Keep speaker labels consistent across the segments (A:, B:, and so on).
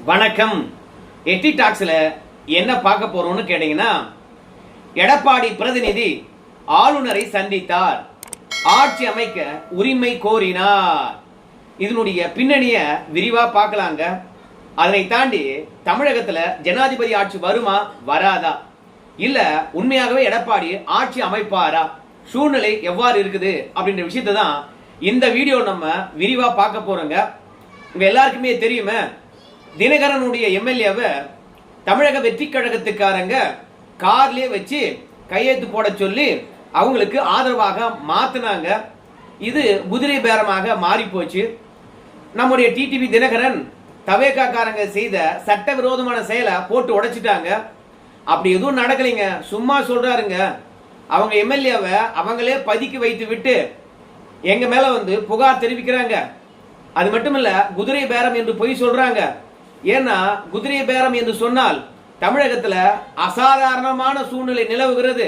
A: வணக்கம். எட்டி டாக்ஸ்ல என்ன பார்க்க போறோம்னு கேட்டீங்கன்னா, எடப்பாடி பிரதிநிதி ஆளுநரை சந்தித்தார், ஆட்சி அமைக்க உரிமை கோரினார். இதனுடைய பின்னணிய விரிவா பார்க்கலாங்க. அதனை தாண்டி தமிழகத்துல ஜனாதிபதி ஆட்சி வருமா வராதா, இல்ல உண்மையாகவே எடப்பாடி ஆட்சி அமைப்பாரா, சூழ்நிலை எவ்வாறு இருக்குது அப்படின்ற விஷயத்தை தான் இந்த வீடியோ நம்ம விரிவா பார்க்க போறோங்க. உங்க எல்லாருக்குமே தெரியுமே, தினகரனுடைய எம்எல்ஏவை தமிழக வெற்றி கழகத்துக்காரங்க கார்லயே வச்சு கையெழுத்து போட சொல்லி அவங்களுக்கு ஆதரவாக மாத்தினாங்க. இது குதிரை பேரமாக மாறி போச்சு. நம்முடைய டிடிவி தினகரன் தவேகாக்காரங்க செய்த சட்டவிரோதமான செயலை போட்டு உடைச்சிட்டாங்க. அப்படி எதுவும் நடக்கலைங்க, சும்மா சொல்றாருங்க. அவங்க எம்எல்ஏவை அவங்களே பதுக்கி வைத்து விட்டு எங்க மேல வந்து புகார் தெரிவிக்கிறாங்க. அது மட்டும் இல்ல, குதிரை பேரம் என்று பொய் சொல்றாங்க. ஏன்னா குதிரை பேரம் என்று சொன்னால் தமிழகத்துல அசாதாரணமான சூழ்நிலை நிலவுகிறது.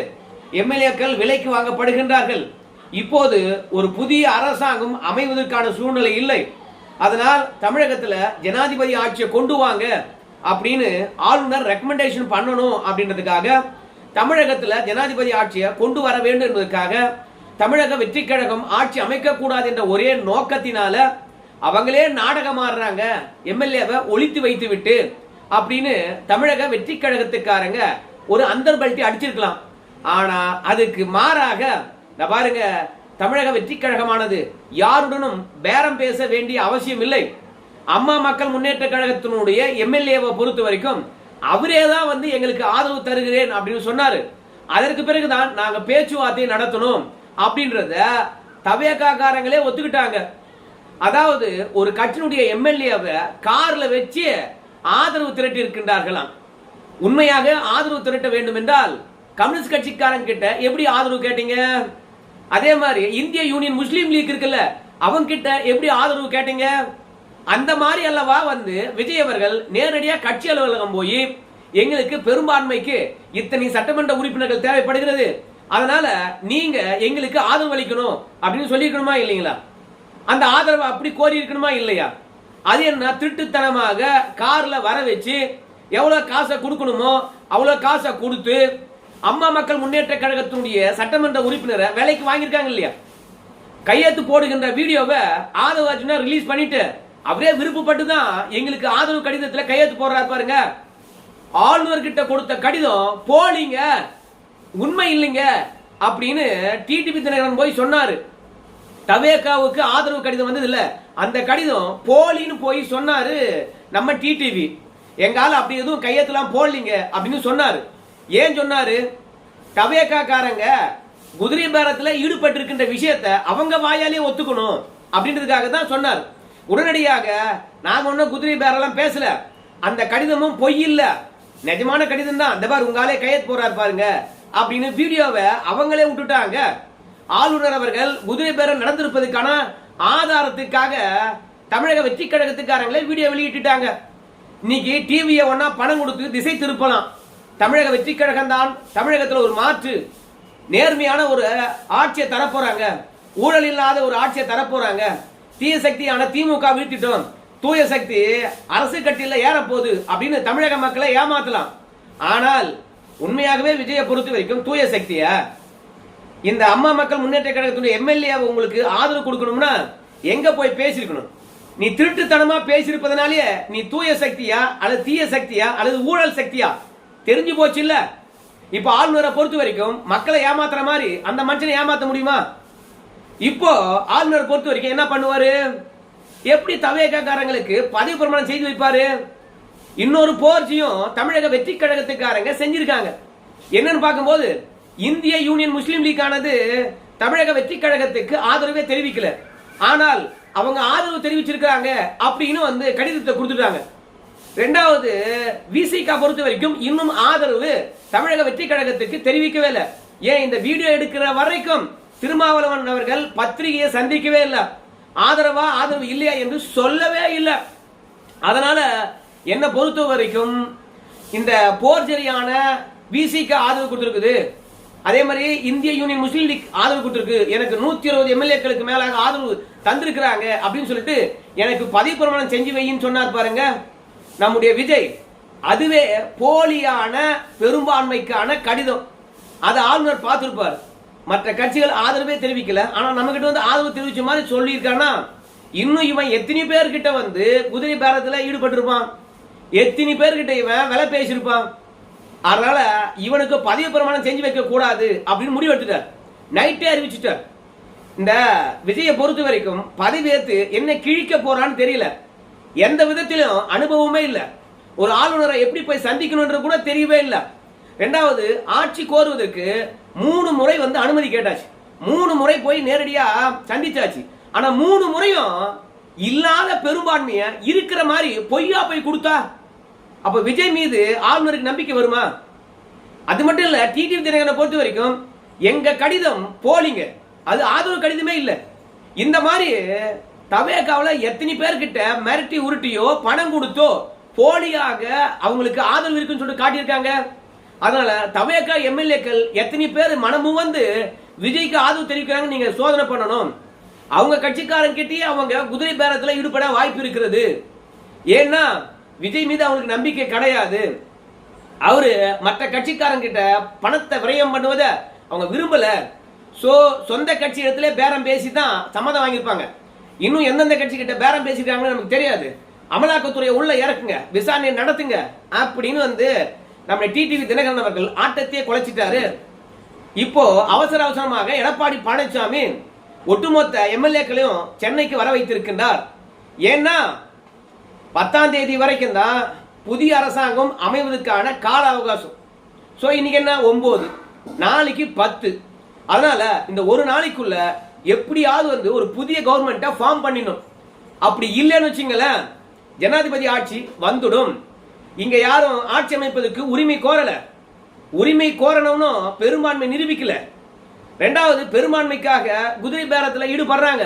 A: எம்எல்ஏக்கள் விலைக்கு வாங்கப்படுகின்றார்கள். இப்போது ஒரு புதிய அரசாங்கம் அமைவதற்கான சூழ்நிலை இல்லை. அதனால் தமிழகத்துல ஜனாதிபதி ஆட்சியை கொண்டு வாங்க அப்படின்னு ஆளுநர் ரெக்கமெண்டேஷன் பண்ணணும் அப்படின்றதுக்காக தமிழகத்துல ஜனாதிபதி ஆட்சியை கொண்டு வர வேண்டும் என்பதற்காக தமிழக வெற்றி கழகம் ஆட்சி அமைக்க கூடாது என்ற ஒரே நோக்கத்தினால அவங்களே நாடகம் ஆடுறாங்க, எம்எல்ஏவை ஒழித்து வைத்து விட்டு அப்படின்னு தமிழக வெற்றி கழகத்துக்காரங்க ஒரு அந்தர் பல்ட்டி அடிச்சிருக்கலாம். ஆனா அதுக்கு மாறாக பாருங்க, தமிழக வெற்றி கழகமானது யாருடனும் பேரம் பேச வேண்டிய அவசியம் இல்லை. அம்மா மக்கள் முன்னேற்ற கழகத்தினுடைய எம்எல்ஏவை பொறுத்த வரைக்கும் அவரே தான் வந்து எங்களுக்கு ஆதரவு தருகிறேன் அப்படின்னு சொன்னாரு. அதற்கு பிறகுதான் நாங்க பேச்சுவார்த்தை நடத்தணும் அப்படின்றத தவேகாக்காரங்களே ஒத்துக்கிட்டாங்க. அதாவது ஒரு கட்சியினுடைய எம்எல்ஏவை கார்ல வச்சு ஆதரவு திரட்டி இருக்கின்றார்களாம். உண்மையாக ஆதரவு திரட்ட வேண்டும் என்றால் கம்யூனிஸ்ட் கட்சிக்காரங்க கிட்ட எப்படி ஆதரவு கேட்டீங்க? அதே மாதிரி இந்திய யூனியன் முஸ்லீம் லீக் இருக்குல்ல, அவங்க கிட்ட எப்படி ஆதரவு கேட்டீங்க? அந்த மாதிரி அல்லவா வந்து விஜய் அவர்கள் நேரடியாக கட்சி அலுவலகம் போய் எங்களுக்கு பெரும்பான்மைக்கு இத்தனை சட்டமன்ற உறுப்பினர்கள் தேவைப்படுகிறது, அதனால நீங்க எங்களுக்கு ஆதரவு அளிக்கணும் அப்படின்னு சொல்லியிருக்கணுமா இல்லைங்களா? அந்த ஆதரவு அப்படி கோரி இருக்கணுமா இல்லையா? அது என்ன திருட்டுத்தனமாக கார்ல வர வச்சு எவ்வளவு காசை கொடுக்கணுமோ அவ்வளவு காசை கொடுத்து அம்மா மக்கள் முன்னேற்ற கழகத்தினுடைய சட்டமன்ற உறுப்பினரை வேலைக்கு வாங்கியிருக்காங்க இல்லையா? கையெழுத்து போடுகின்ற வீடியோவை ஆதரவு ரிலீஸ் பண்ணிட்டு அவரே விருப்பப்பட்டு தான் எங்களுக்கு ஆதரவு கடிதத்தில் கையெழுத்து போடுறாரு பாருங்க. ஆளுநர் கிட்ட கொடுத்த கடிதம் போலிங்க, உண்மை இல்லைங்க அப்படின்னு டிடிவி தினகரன் போய் சொன்னாரு. தவேகாவுக்கு ஆதரவு கடிதம் வந்தது இல்ல, அந்த கடிதம் போலின்னு போய் சொன்னாரு நம்ம டிடிவி. எங்கால அப்படி எதுவும் கையெழுத்துலாம் போடலீங்க அப்படின்னு சொன்னாரு. ஏன் சொன்னாரு? தவேகாக்காரங்க குதிரை பேரத்துல ஈடுபட்டு இருக்கின்ற விஷயத்தை அவங்க வாயாலே ஒத்துக்கணும் அப்படின்றதுக்காக தான் சொன்னார். உடனடியாக நாங்க ஒன்னும் குதிரை பேரெல்லாம் பேசல, அந்த கடிதமும் பொய் இல்ல, நிஜமான கடிதம் தான், அந்த பாரு உங்காலே கையெழுத்து போறாரு பாருங்க அப்படின்னு வீடியோவை அவங்களே விட்டுட்டாங்க. ஆளுநர் அவர்கள் குதிரை பேரம் நடந்திருப்பதற்கான ஆதாரத்துக்காக தமிழக வெற்றி கழகத்துக்காரங்களே வீடியோ வெளியிட்டுட்டாங்க. இன்னைக்கு டிவியை ஒன்னா பணம் கொடுத்து திசை திருப்பலாம். தமிழக வெற்றி கழகம் தான் தமிழகத்தில் ஒரு மாற்று நேர்மையான ஒரு ஆட்சியை தரப்போறாங்க, ஊழல் இல்லாத ஒரு ஆட்சியை தரப்போறாங்க, தீய சக்தியான திமுக வீழ்த்திட்டோம், தூய சக்தி அரசு கட்டில ஏற போகுது அப்படின்னு தமிழக மக்களை ஏமாத்தலாம். ஆனால் உண்மையாகவே விஜயை பொறுத்த வரைக்கும் தூய சக்திய இந்த அம்மா மக்கள் முன்னேற்ற கழகத்துடைய எம்எல்ஏ உங்களுக்கு ஆதரவு கொடுக்கணும்னா எங்க போய் பேசிருக்கணும்? நீ திருட்டுத்தனமா பேசியிருப்பதனாலே நீ தூய சக்தியா அல்லது தீய சக்தியா அல்லது ஊழல் சக்தியா தெரிஞ்சு போச்சு இல்ல. இப்ப ஆளுநரை பொறுத்த வரைக்கும் மக்களை ஏமாத்துற மாதிரி அந்த மனுஷனை ஏமாத்த முடியுமா? இப்போ ஆளுநரை பொறுத்த வரைக்கும் என்ன பண்ணுவாரு? எப்படி தவேகாக்காரங்களுக்கு பதவி பிரமாணம் செய்து வைப்பாரு? இன்னொரு போர்ச்சியும் தமிழக வெற்றி கழகத்துக்காரங்க செஞ்சிருக்காங்க. என்னன்னு பார்க்கும்போது இந்திய யூனியன் முஸ்லீம் லீக் ஆனது தமிழக வெற்றி கழகத்துக்கு ஆதரவே தெரிவிக்கல, ஆனால் அவங்க ஆதரவு தெரிவிச்சிருக்காங்க அப்படின்னு வந்து கடிதத்தை கொடுத்துட்டாங்க. ரெண்டாவது, விசிகா பொறுத்த வரைக்கும் இன்னும் ஆதரவு தமிழக வெற்றி கழகத்துக்கு தெரிவிக்கவே இல்லை. ஏன் இந்த வீடியோ எடுக்கிற வரைக்கும் திருமாவளவன் அவர்கள் பத்திரிகையை சந்திக்கவே இல்லை, ஆதரவா ஆதரவு இல்லையா என்று சொல்லவே இல்லை. அதனால என்ன பொறுத்த வரைக்கும் இந்த போர்ஜரியான விசிகா ஆதரவு கொடுத்திருக்குது, அதே மாதிரி இந்திய யூனியன் முஸ்லீம் லீக் ஆதரவு கொடுத்திருக்கு, எனக்கு 120 எம்எல்ஏக்களுக்கு மேலாக ஆதரவு தந்திருக்கிறாங்க அப்படின்னு சொல்லிட்டு எனக்கு பதவி பிரமாணம் செஞ்சு வைன்னு சொன்னார் பாருங்க. நம்முடைய விஜய் அதுவே போலியான பெரும்பான்மைக்கான கடிதம். அதை ஆளுநர் பார்த்திருப்பார். மற்ற கட்சிகள் ஆதரவே தெரிவிக்கல, ஆனா நம்ம கிட்ட வந்து ஆதரவு தெரிவிச்ச மாதிரி சொல்லியிருக்கானா, இன்னும் இவன் எத்தனை பேர்கிட்ட வந்து குதிரை பேரத்துல ஈடுபட்டிருப்பான், எத்தனை பேர்கிட்ட இவன் விலை பேசியிருப்பான். அதனால இவனுக்கு பதவி பிரமாணம் செஞ்சு வைக்க கூடாது அப்படின்னு முடிவு எடுத்துட்டார். நைட்டே அறிவிச்சுட்டார். இந்த விஜயை பொறுத்த வரைக்கும் பதவி ஏற்று என்ன கிழிக்க போறான்னு தெரியல, எந்த விதத்திலும் அனுபவமே இல்லை, ஒரு ஆளுநரை எப்படி போய் சந்திக்கணும்ன்ற கூட தெரியவே இல்லை. ரெண்டாவது, ஆட்சி கோருவதற்கு 3 முறை வந்து அனுமதி கேட்டாச்சு, 3 முறை போய் நேரடியா சந்திச்சாச்சு. ஆனா 3 முறையும் இல்லாத பெரும்பான்மைய இருக்கிற மாதிரி பொய்யா போய் கொடுத்தா அப்ப விஜய் மீது ஆளுநருக்கு நம்பிக்கை வருமா? அது மட்டும் இல்ல, டிடிவி தினகரனை பொறுத்த வரைக்கும் எங்க கடிதம் போலிங்க, அது ஆதரவு கடிதமே இல்ல. இந்த மாதிரி தவேகாவில் எத்தனை பேர்கிட்ட மிரட்டி உருட்டியோ பணம் கொடுத்தோ போலியாக அவங்களுக்கு ஆதரவு இருக்குன்னு சொல்லிட்டு காட்டியிருக்காங்க. அதனால தவேகா எம்எல்ஏக்கள் எத்தனை பேர் மனமும் வந்து விஜய்க்கு ஆதரவு தெரிவிக்கிறாங்க நீங்க சோதனை பண்ணணும். அவங்க கட்சிக்காரன் கிட்டே அவங்க குதிரை பேரத்தில் ஈடுபட வாய்ப்பு இருக்கிறது. ஏன்னா விஜய் மீது அவங்களுக்கு நம்பிக்கை கிடையாது. அவரு மற்ற கட்சிக்காரன் கிட்ட பணத்தை விரயம் பண்ணுவதை அவங்க விரும்பல. சோ சொந்த கட்சி இடத்துல பேரம் பேசி தான் சம்மதம் வாங்கியிருப்பாங்க. இன்னும் எந்தெந்த கட்சி கிட்ட பேரம் பேசிருக்காங்கன்னு நமக்கு தெரியாது. அமலாக்கத்துறையை உள்ள இறக்குங்க, விசாரணை நடத்துங்க அப்படின்னு வந்து நம்ம டிடிவி தினகரன் அவர்கள் ஆட்டத்தையே குலைச்சிட்டாரு. இப்போ அவசர அவசரமாக எடப்பாடி பழனிசாமி ஒட்டுமொத்த எம்எல்ஏக்களையும் சென்னைக்கு வர வைத்திருக்கின்றார். ஏன்னா 10ஆம் தேதி வரைக்கும் தான் புதிய அரசாங்கம் அமைவதற்கான கால அவகாசம். சோ இன்னைக்கு என்ன 9, நாளைக்கு 10. அதனால இந்த ஒரு நாளைக்குள்ள எப்படியாவது வந்து ஒரு புதிய கவர்மெண்ட்டை ஃபார்ம் பண்ணிடணும். அப்படி இல்லைன்னு வச்சுங்களேன், ஜனாதிபதி ஆட்சி வந்துடும். இங்க யாரும் ஆட்சி அமைப்பதற்கு உரிமை கோரல. உரிமை கோரணும்னு பெரும்பான்மை நிரூபிக்கல. ரெண்டாவது, பெரும்பான்மைக்காக குதிரை பேரத்தில் ஈடுபடுறாங்க.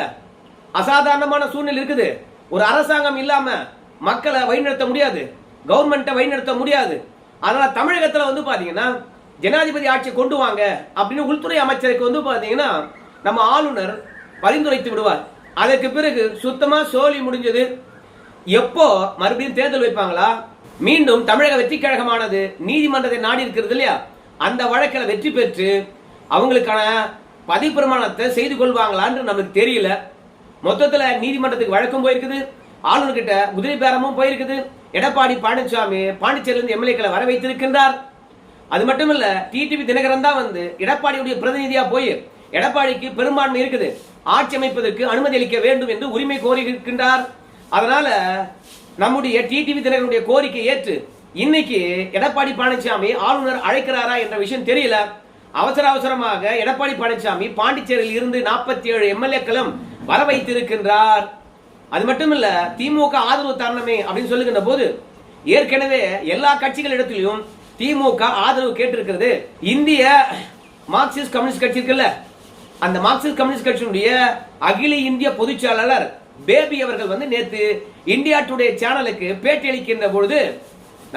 A: அசாதாரணமான சூழ்நிலை இருக்குது. ஒரு அரசாங்கம் இல்லாம மக்களை வழிநடத்த முடியாது, கவர்மெண்ட்டை வழிநடத்த முடியாது. அதனால தமிழகத்தில் வந்து பாத்தீங்கன்னா ஜனாதிபதி ஆட்சி கொண்டு வாங்க அப்படின்னு உள்துறை அமைச்சருக்கு வந்து பாத்தீங்கன்னா நம்ம ஆளுநர் பரிந்துரைத்து விடுவார். அதற்கு பிறகு சுத்தமா சோழி முடிஞ்சது. எப்போ மறுபடியும் தேர்தல் வைப்பாங்களா? மீண்டும் தமிழக வெற்றி கழகமானது நீதிமன்றத்தை நாடி இருக்கிறது இல்லையா, அந்த வழக்கில் வெற்றி பெற்று அவங்களுக்கான பதவி பிரமாணத்தை செய்து கொள்வாங்களான்னு நமக்கு தெரியல. மொத்தத்தில் நீதிமன்றத்துக்கு வழக்கும் போயிருக்குது, ஆளுநர்கிட்ட குதிரை பேரமும் போயிருக்குது. எடப்பாடி பழனிசாமி பாண்டிச்சேரியிலிருந்து எம்எல்ஏக்களை வர வைத்திருக்கின்றார். அது மட்டும் இல்ல, டிடிவி தினகரன் தான் வந்து எடப்பாடியுடைய பிரதிநிதியா போய் எடப்பாடிக்கு பெரும்பான்மை இருக்குது, ஆட்சி அமைப்பதற்கு அனுமதி அளிக்க வேண்டும் என்று உரிமை கோரி இருக்கின்றார். அதனால நம்முடைய டிடிவி தினகரனுடைய கோரிக்கை ஏற்று இன்னைக்கு எடப்பாடி பழனிசாமி ஆளுநர் அழைக்கிறாரா என்ற விஷயம் தெரியல. அவசர அவசரமாக எடப்பாடி பழனிசாமி பாண்டிச்சேரியில் இருந்து 47 எம்எல்ஏக்களும் வர வைத்திருக்கின்றார். அது மட்டும் இல்ல, திமுக ஆதரவு தரணுமே அப்படின்னு சொல்லுகின்ற போது ஏற்கனவே எல்லா கட்சிகள் இடத்திலும் திமுக ஆதரவு கேட்டிருக்கிறது. இந்திய மார்க்சிஸ்ட் கம்யூனிஸ்ட் கட்சி இருக்குல்ல, அந்த மார்க்சிஸ்ட் கம்யூனிஸ்ட் கட்சியினுடைய அகில இந்திய பொதுச் செயலாளர் பேபி அவர்கள் வந்து நேற்று இந்தியா டுடே சேனலுக்கு பேட்டி அளிக்கின்ற பொழுது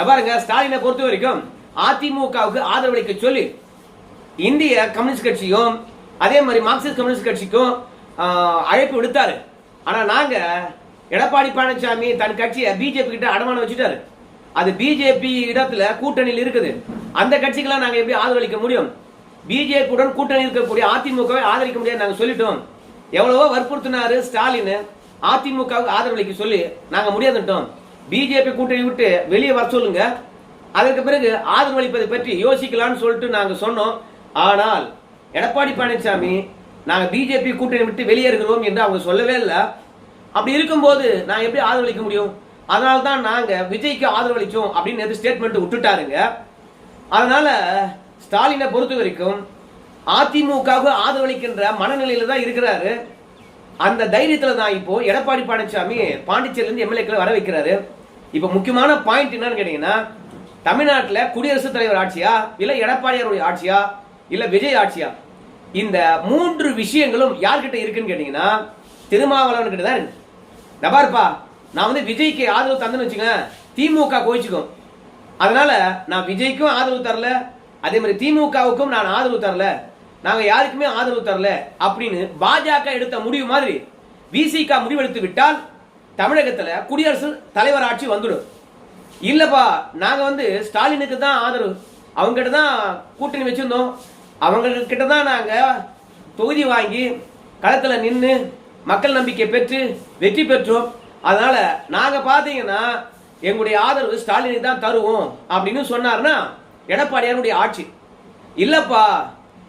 A: பாருங்க, ஸ்டாலினை பொறுத்த வரைக்கும் அதிமுகவுக்கு ஆதரவளிக்க சொல்லி இந்திய கம்யூனிஸ்ட் கட்சியும் அதே மாதிரி மார்க்சிஸ்ட் கம்யூனிஸ்ட் கட்சிக்கும் அழைப்பு விடுத்தாரு. ஆனா நாங்க எடப்பாடி பழனிசாமி தன் கட்சியை பிஜேபி கிட்ட அடமானம் வச்சுட்டாரு. அது பிஜேபி இடத்துல கூட்டணியில் இருக்குது. அந்த கட்சிக்கெல்லாம் நாங்க எப்படி ஆதரவளிக்க முடியும்? பிஜேபியுடன் கூட்டணி இருக்கக்கூடிய அதிமுகவை ஆதரிக்க முடியாது நாங்க சொல்லிட்டோம். எவ்வளவோ வற்புறுத்தினாரு ஸ்டாலின் அதிமுகவுக்கு ஆதரவளிக்க சொல்லி, நாங்க முடியாதுட்டோம். பிஜேபி கூட்டணி விட்டு வெளியே வர சொல்லுங்க, அதற்கு பிறகு ஆதரவளிப்பதை பற்றி யோசிக்கலாம்னு சொல்லிட்டு நாங்க சொன்னோம். ஆனால் எடப்பாடி பழனிசாமி நாங்க பிஜேபி கூட்டணி விட்டு வெளியேறுகிறோம் என்று அவங்க சொல்லவே இல்லை. அப்படி இருக்கும்போது நான் எப்படி ஆதரவளிக்க முடியும்? அதனால தான் நாங்க விஜய்க்கு ஆதரவளிச்சோம் அப்படின்னு ஸ்டேட்மெண்ட் விட்டுட்டாருங்க. அதனால ஸ்டாலினை பொறுத்த வரைக்கும் அதிமுகவுக்கு ஆதரவளிக்கின்ற மனநிலையில தான் இருக்கிறாரு. அந்த தைரியத்துல தான் இப்போ எடப்பாடி பழனிசாமி பாண்டிச்சேரியிலிருந்து எம்எல்ஏக்களை வர வைக்கிறாரு. இப்ப முக்கியமான பாயிண்ட் என்னன்னு கேட்டீங்கன்னா, தமிழ்நாட்டில் குடியரசுத் தலைவர் ஆட்சியா, இல்ல எடப்பாடியாருடைய ஆட்சியா, இல்ல விஜய் ஆட்சியா? இந்த 3 விஷயங்களும் யார்கிட்ட இருக்குன்னு கேட்டீங்கன்னா திருமாவளவன் கிட்ட தான் இருக்கு. நபார்ப்பா, நான் வந்து விஜய்க்கு ஆதரவு தந்தேன்னு வச்சுங்க, திமுக கோயிச்சுக்கும். அதனால நான் விஜய்க்கும் ஆதரவு தரல, அதே மாதிரி திமுகவுக்கும் நான் ஆதரவு தரல, நாங்க யாருக்குமே ஆதரவு தரல அப்படின்னு பாஜக எடுத்த முடிவு மாதிரி விசிக முடிவெடுத்து விட்டால் தமிழகத்துல குடியரசு தலைவர் ஆட்சி வந்துடும். இல்லப்பா நாங்க வந்து ஸ்டாலினுக்கு தான் ஆதரவு, அவங்க கிட்ட தான் கூட்டணி வச்சிருந்தோம், அவங்க கிட்ட தான் நாங்க தொகுதி வாங்கி களத்துல நின்று மக்கள் நம்பிக்கை பெற்று வெற்றி பெற்றோம். அதனால நாங்க பாத்தீங்கன்னா எங்களுடைய ஆதரவு ஸ்டாலினுக்கு தான் தருவோம் அப்படின்னு சொன்னார்னா எடப்பாடியாருடைய ஆட்சி. இல்லப்பா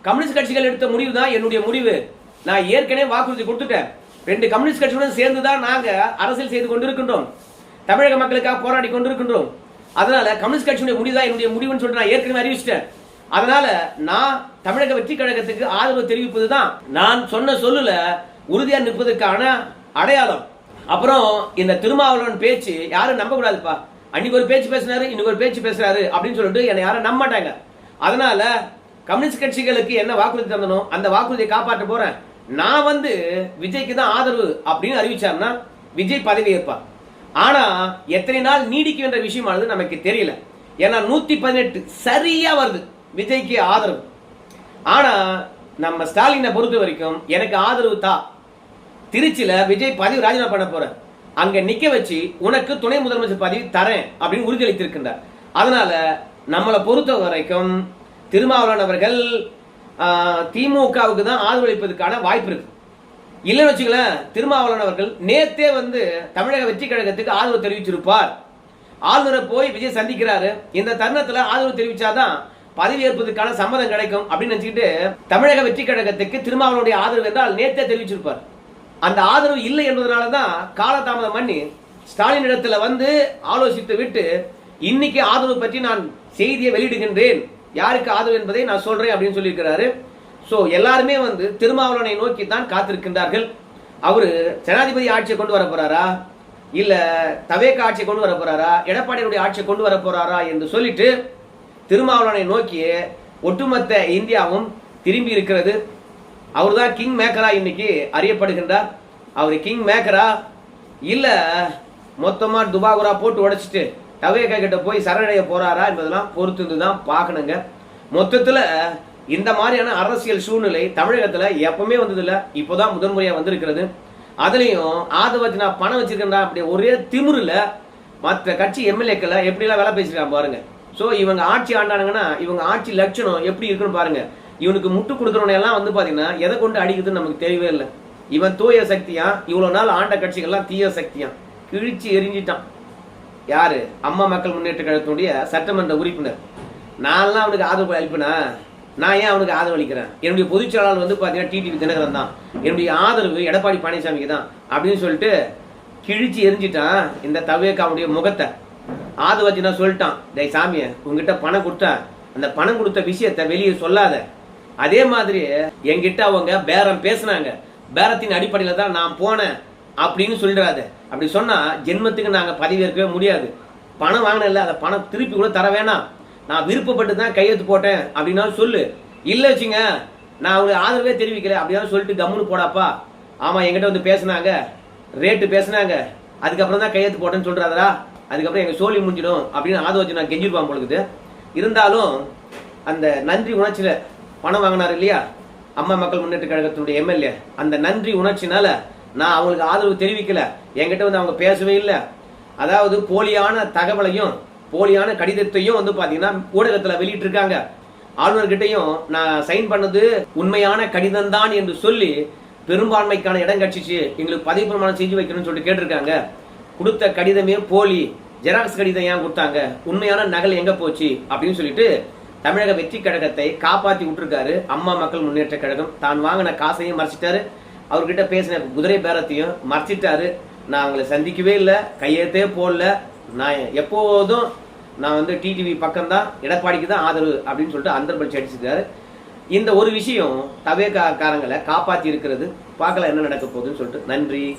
A: கம்யூனிஸ்ட் கட்சிகள் எடுத்த முடிவு தான் என்னுடைய முடிவு, நான் ஏற்கனவே வாக்குறுதி கொடுத்துட்டேன், 2 கம்யூனிஸ்ட் கட்சியுடன் சேர்ந்து தான் நாங்க அரசியல் செய்து கொண்டிருக்கின்றோம், தமிழக மக்களுக்காக போராடி கொண்டிருக்கின்றோம், அதனால கம்யூனிஸ்ட் கட்சியுடைய முடிவு தான் என்னுடைய முடிவுன்னு சொல்லிட்டு நான் ஏற்கனவே அறிவிச்சிட்டேன். அதனால நான் தமிழக வெற்றி கழகத்துக்கு ஆதரவு தெரிவிப்பது தான் நான் சொன்ன சொல்லுல உறுதியா நிற்பதற்கான அடையாளம். அப்புறம் இந்த திருமாவளவன் பேச்சு யாரும் நம்ப கூடாதுப்பா, அன்னைக்கு ஒரு பேச்சு பேசினாரு இன்னைக்கு ஒரு பேச்சு பேசுறாரு அப்படின்னு சொல்லிட்டு என்னை யாரும் நம்ப மாட்டாங்க. அதனால கம்யூனிஸ்ட் கட்சிகளுக்கு என்ன வாக்குறுதி தந்தனோ அந்த வாக்குறுதியை காப்பாற்ற போறேன். நான் வந்து விஜய்க்கு தான் ஆதரவு அப்படின்னு அறிவிச்சாருன்னா விஜய் பதவி ஏற்பார். ஆனா எத்தனை நாள் நீடிக்கும் என்ற விஷயமானது நமக்கு தெரியல. ஏன்னா 118 சரியா வருது விஜய்க்கு ஆதரவு. ஆனா நம்ம ஸ்டாலினை பொறுத்த வரைக்கும் எனக்கு ஆதரவு தா, திருச்சியில விஜய் பதவி ராஜினாமா பண்ண போற, அங்க நிக்க வச்சு உனக்கு துணை முதலமைச்சர் பதவி தரேன் அப்படின்னு உறுதியளித்திருக்கின்றார். அதனால நம்மளை பொறுத்த வரைக்கும் திருமாவளவன் அவர்கள் திமுகவுக்கு தான் ஆதரவளிப்பதற்கான வாய்ப்பு இருக்கு. இல்லைன்னு வச்சுங்களேன், திருமாவளவன் அவர்கள் நேத்தே வந்து தமிழக வெற்றி கழகத்துக்கு ஆதரவு தெரிவிச்சிருப்பார். ஆளுநரை போய் விஜய் சந்திக்கிறாரு, இந்த தருணத்துல ஆதரவு தெரிவிச்சாதான் பதவி ஏற்பதற்கான சம்மதம் கிடைக்கும் அப்படின்னு நினைச்சுக்கிட்டு தமிழக வெற்றி கழகத்துக்கு திருமாவளவனுடைய ஆதரவு என்றால் நேத்தே தெரிவிச்சிருப்பார். அந்த ஆதரவு இல்லை என்பதனாலதான் காலதாமதம் பண்ணி ஸ்டாலின் இடத்துல வந்து ஆலோசித்து விட்டு இன்னைக்கு ஆதரவு பற்றி நான் செய்தியை வெளியிடுகின்றேன், யாருக்கு ஆதரவு என்பதை நான் சொல்றேன் அப்படின்னு சொல்லியிருக்கிறாரு. சோ எல்லாருமே வந்து திருமாவளவனை நோக்கி தான் காத்திருக்கின்றார்கள். அவரு ஜனாதிபதி ஆட்சியை கொண்டு வர போறாரா, இல்ல தவேக ஆட்சியை கொண்டு வர போறாரா, எடப்பாடியுடைய ஆட்சியை கொண்டு வர போறாரா என்று சொல்லிட்டு திருமாவளவனை நோக்கி ஒட்டுமொத்த இந்தியாவும் திரும்பி இருக்கிறது. அவர் தான் கிங் மேக்கரா இன்னைக்கு அறியப்படுகின்றார். அவர் கிங் மேக்கரா இல்ல மொத்தமா துபாகுரா போட்டு உடைச்சிட்டு தவேக கிட்ட போய் சரணடைய போறாரா என்பதெல்லாம் பொறுத்து தான் பார்க்கணுங்க. மொத்தத்துல இந்த மாதிரியான அரசியல் சூழ்நிலை தமிழகத்துல எப்பவுமே வந்தது இல்ல, இப்போதான் முதன்முறையா வந்திருக்கிறது. அதுலயும் ஆதவத்தினா பணம் வச்சிருக்கா அப்படி ஒரே திமிருல மற்ற கட்சி எம்எல்ஏக்களை எப்படி எல்லாம் வேலை பேசிருக்காங்க பாருங்க. சோ இவங்க ஆட்சி ஆண்டானுங்கன்னா இவங்க ஆட்சி லட்சணம் எப்படி இருக்குன்னு பாருங்க. இவனுக்கு முட்டு கொடுக்கறவன எல்லாம் வந்து பாத்தீங்கன்னா எதை கொண்டு அடிக்குதுன்னு நமக்கு தெரியவே இல்லை. இவன் தூய சக்தியா, இவ்வளவு நாள் ஆண்ட கட்சிகள்லாம் தீய சக்தியா கிழிச்சு எரிஞ்சிட்டான். யாரு? அம்மா மக்கள் முன்னேற்ற கழகத்துடைய சட்டமன்ற உறுப்பினர். நான்லாம் அவனுக்கு ஆதரவு அளிப்பேனா? நான் ஏன் அவனுக்கு ஆதரவு அளிக்கிறேன்? என்னுடைய பொதுச் செயலாளர் வந்து பாத்தீங்கன்னா டிடிவி தினகரன் தான், என்னுடைய ஆதரவு எடப்பாடி பழனிசாமிக்கு தான் அப்படின்னு சொல்லிட்டு கிழிச்சு எரிஞ்சிட்டான் இந்த தவேகாவுடைய முகத்தை. ஆதரவு நான் சொல்லிட்டான், டேய் சாமிய உங்ககிட்ட பணம் கொடுத்தா அந்த பணம் கொடுத்த விஷயத்த வெளியே சொல்லாத. அதே மாதிரி என்கிட்ட அவங்க பேரம் பேசினாங்க, பேரத்தின் அடிப்படையில தான் நான் போனேன் அப்படின்னு சொல்லிடாத. அப்படி சொன்னா ஜென்மத்துக்கு நாங்க பதவி ஏற்கவே முடியாது. பணம் வாங்கினல அதை பணம் திருப்பி கூட தர வேணாம், நான் விருப்பப்பட்டு தான் கையெழுத்து போட்டேன் அப்படின்னா சொல்லு. இல்ல வச்சுங்க நான் அவங்களுக்கு ஆதரவே தெரிவிக்கல அப்படின்னா சொல்லிட்டு கம்முன்னு போடாப்பா. ஆமா என்கிட்ட வந்து பேசினாங்க, ரேட்டு பேசினாங்க, அதுக்கப்புறம் தான் கையெழுத்து போட்டேன்னு சொல்றாதரா, அதுக்கப்புறம் எங்க சோழி முடிஞ்சிடும் அப்படின்னு ஆதரவு நான் கெஞ்சிருப்பான் பொழுது. இருந்தாலும் அந்த நன்றி உணர்ச்சியில பணம் வாங்கினார் இல்லையா அம்மா மக்கள் முன்னேற்ற கழகத்தினுடைய எம்எல்ஏ, அந்த நன்றி உணர்ச்சினால நான் அவங்களுக்கு ஆதரவு தெரிவிக்கல, என்கிட்ட வந்து அவங்க பேசவே இல்லை. அதாவது போலியான தகவலையும் போலியான கடிதத்தையும் வந்து பாத்தீங்கன்னா ஊடகத்துல வெளியிட்டு இருக்காங்க. ஆளுநர்கிட்டையும் நான் சைன் பண்ணது உண்மையான கடிதம் தான் என்று சொல்லி பெரும்பான்மைக்கான இடம் கட்சிச்சு எங்களுக்கு பதவி பிரமாணம் செஞ்சு வைக்கணும்னு சொல்லிட்டு கேட்டிருக்காங்க. கொடுத்த கடிதமே போலி, ஜெராக்ஸ் கடிதம் ஏன் கொடுத்தாங்க, உண்மையான நகல் எங்க போச்சு அப்படின்னு சொல்லிட்டு தமிழக வெற்றி கழகத்தை காப்பாத்தி விட்டுருக்காரு அம்மா மக்கள் முன்னேற்ற கழகம். தான் வாங்கின காசையும் மறைச்சிட்டாரு, அவர்கிட்ட பேசின குதிரை பேரத்தையும் மறைச்சிட்டாரு. நான் அவங்களை சந்திக்கவே இல்லை, கையெழுத்தே போடல. நான் எப்போதும் நான் வந்து டிடிவி பக்கம் தான், எடப்பாடிக்கு தான் ஆதரவு அப்படின்னு சொல்லிட்டு அந்தர்பல் அடிச்சிருக்காரு. இந்த ஒரு விஷயம் தவேகாரங்களை காப்பாத்தி இருக்கிறது. பார்க்கலாம் என்ன நடக்க போகுதுன்னு சொல்லிட்டு. நன்றி.